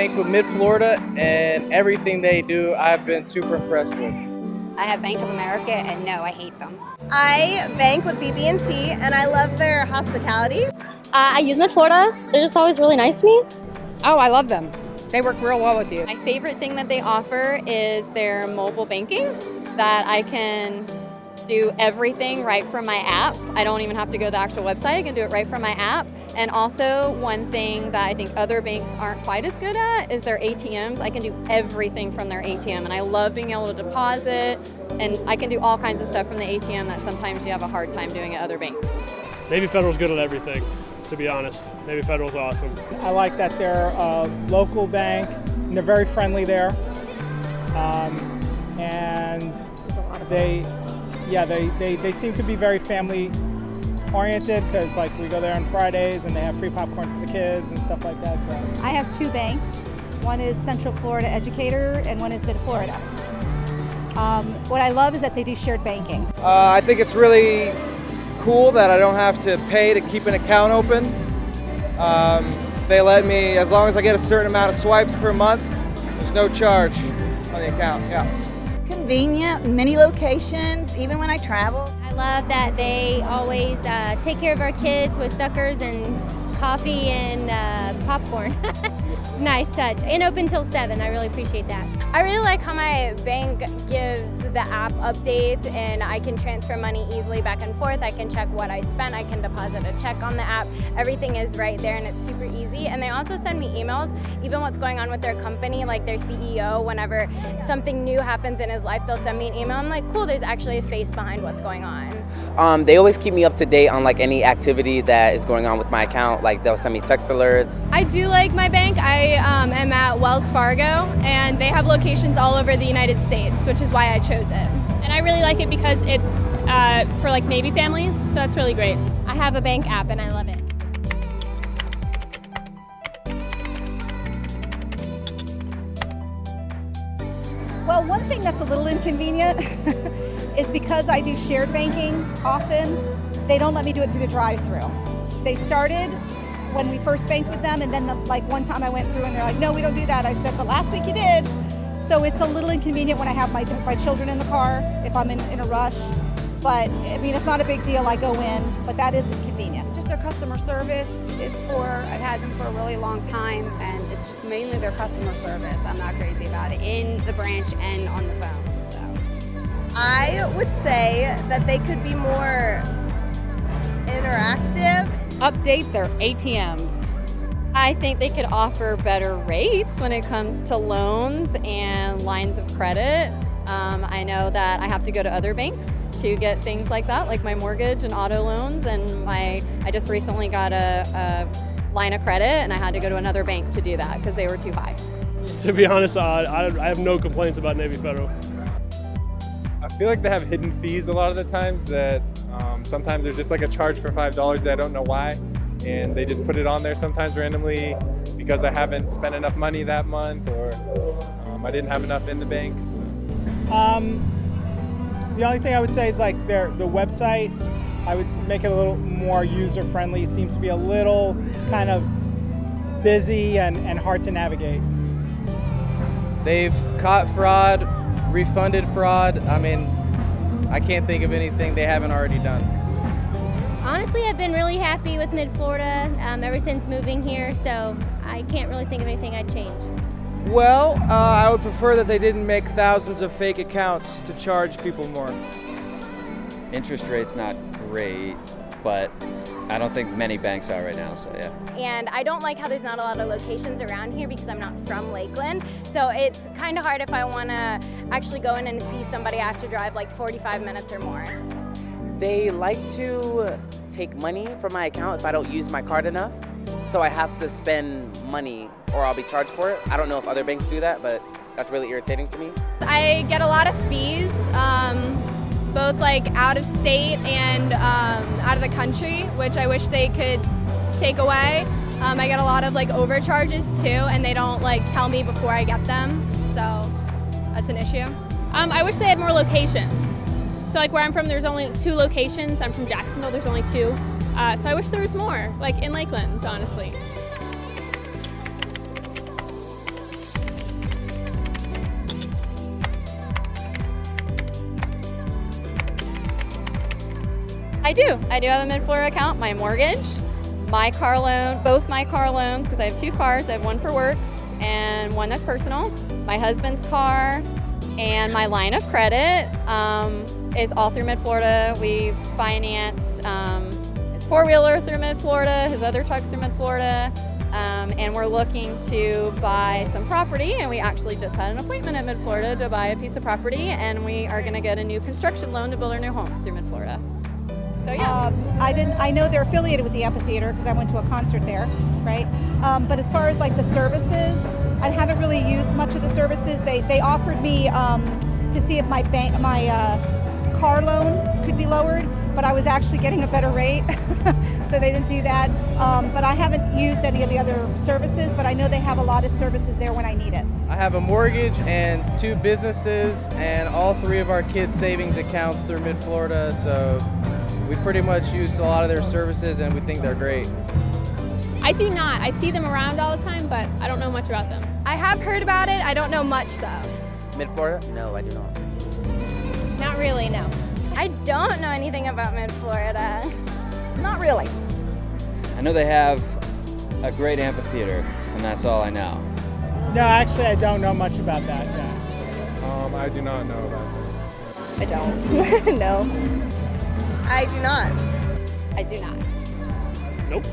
bank with MIDFLORIDA, and everything they do, I've been super impressed with. I have Bank of America, and no, I hate them. I bank with BB&T, and I love their hospitality. I use MIDFLORIDA. They're just always really nice to me. Oh, I love them. They work real well with you. My favorite thing that they offer is their mobile banking, that I can do everything right from my app. I don't even have to go to the actual website. I can do it right from my app. And also one thing that I think other banks aren't quite as good at is their ATMs. I can do everything from their ATM, and I love being able to deposit, and I can do all kinds of stuff from the ATM that sometimes you have a hard time doing at other banks. Navy Federal's good at everything, to be honest. Navy Federal's awesome. I like that they're a local bank, and they're very friendly there. And they seem to be very family oriented, because like we go there on Fridays and they have free popcorn for the kids and stuff like that. So I have two banks. One is Central Florida Educator and one is MIDFLORIDA. What I love is that they do shared banking. I think it's really cool that I don't have to pay to keep an account open. They let me, as long as I get a certain amount of swipes per month, there's no charge on the account. Yeah. Convenient, many locations, even when I travel. I love that they always take care of our kids with suckers and coffee and popcorn. Nice touch. And open till 7. I really appreciate that. I really like how my bank gives the app updates, and I can transfer money easily back and forth. I can check what I spent. I can deposit a check on the app. Everything is right there, and it's super easy. And they also send me emails, even what's going on with their company, like their CEO. Whenever something new happens in his life, they'll send me an email. I'm like, cool, there's actually a face behind what's going on. They always keep me up to date on like any activity that is going on with my account. Like they'll send me text alerts. I do like my bank. I am at Wells Fargo, and they have locations all over the United States, which is why I chose it. And I really like it because it's for like Navy families, so that's really great. I have a bank app and I love it. Well, one thing that's a little inconvenient is because I do shared banking often, they don't let me do it through the drive-through. They started when we first banked with them, and then one time I went through and they're like, no, we don't do that. I said, but last week you did. So it's a little inconvenient when I have my children in the car, if I'm in a rush. But I mean, it's not a big deal, I go in, but that is inconvenient. Just their customer service is poor. I've had them for a really long time, and it's just mainly their customer service. I'm not crazy about it, in the branch and on the phone, so. I would say that they could be more interactive. Update their ATMs. I think they could offer better rates when it comes to loans and lines of credit. I know that I have to go to other banks to get things like that, like my mortgage and auto loans, and I just recently got a line of credit, and I had to go to another bank to do that because they were too high. To be honest, I have no complaints about Navy Federal. I feel like they have hidden fees a lot of the times that sometimes there's just like a charge for $5 that I don't know why, and they just put it on there sometimes randomly because I haven't spent enough money that month, or I didn't have enough in the bank. So. The only thing I would say is like the website, I would make it a little more user friendly. It seems to be a little kind of busy and hard to navigate. They've caught fraud, refunded fraud. I mean, I can't think of anything they haven't already done. Honestly, I've been really happy with MIDFLORIDA ever since moving here, so I can't really think of anything I'd change. Well, I would prefer that they didn't make thousands of fake accounts to charge people more. Interest rate's not great, but I don't think many banks are right now, so yeah. And I don't like how there's not a lot of locations around here because I'm not from Lakeland. So it's kind of hard if I want to actually go in and see somebody. I have to drive like 45 minutes or more. They like to take money from my account if I don't use my card enough. So I have to spend money or I'll be charged for it. I don't know if other banks do that, but that's really irritating to me. I get a lot of fees, both like out of state and out of the country, which I wish they could take away. I get a lot of like overcharges too, and they don't like tell me before I get them, so that's an issue. I wish they had more locations. So like where I'm from, there's only 2 locations. I'm from Jacksonville, there's only 2. So I wish there was more, like in Lakeland, honestly. I do have a MIDFLORIDA account, my mortgage, my car loan, both my car loans, because I have 2 cars. I have one for work and one that's personal. My husband's car and my line of credit is all through MIDFLORIDA. We financed his 4-wheeler through MIDFLORIDA, his other trucks through MIDFLORIDA, and we're looking to buy some property, and we actually just had an appointment at MIDFLORIDA to buy a piece of property, and we are going to get a new construction loan to build our new home through MIDFLORIDA. So yeah. I know they're affiliated with the amphitheater because I went to a concert there, right? But as far as like the services, I haven't really used much of the services. They offered me to see if my car loan could be lowered, but I was actually getting a better rate, so they didn't do that. But I haven't used any of the other services, but I know they have a lot of services there when I need it. I have a mortgage and 2 businesses and all 3 of our kids' savings accounts through MIDFLORIDA, so we pretty much use a lot of their services and we think they're great. I do not. I see them around all the time, but I don't know much about them. I have heard about it. I don't know much though. MIDFLORIDA? No, I do not. Not really, no. I don't know anything about MIDFLORIDA. Not really. I know they have a great amphitheater, and that's all I know. No, actually, I don't know much about that. Yeah. I do not know about that. I don't. No. I do not. I do not. Nope.